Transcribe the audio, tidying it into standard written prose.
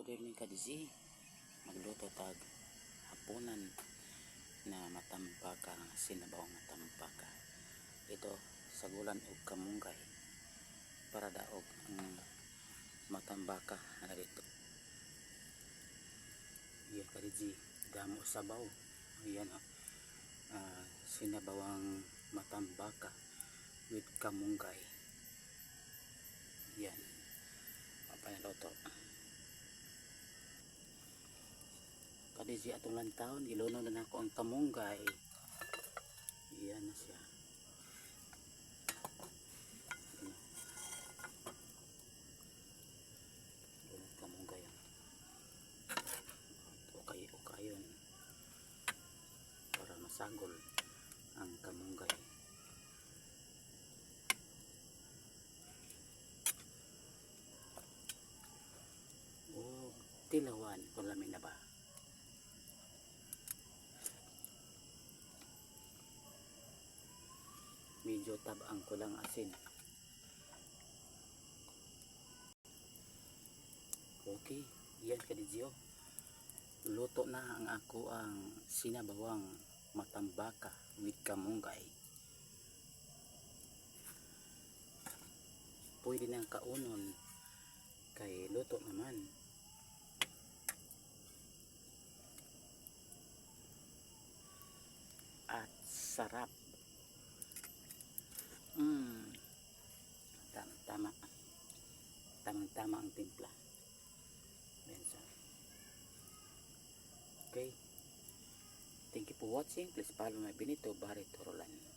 Good evening ka Dizzy. Magluto tag hapunan na matampaka, sinabawang matampaka. Ito sagulan og kamunggay para daog ang matambaka na dito. Yan ka Dizzy, damo sabaw. Ayan sinabawang matambaka with kamunggay. Yan. Papanaluto. Kadizzy atong lantawon, gilunaw na ako ang kamunggay. Iyan na siya. Lunag kamunggay. Ukay-ukayon para masagol ang kamunggay. O tilawan kung lamin na ba. Medyo tabang ko lang asin. Okay, yan ka Dizzy. Luto na ang ako ang sinabawang matambaka with kamunggay. Pwede nang kaunon kay luto naman. At sarap. Tamang-tama ang timpla. Okay. Thank you for watching. Please follow my Benito Barreto Roland.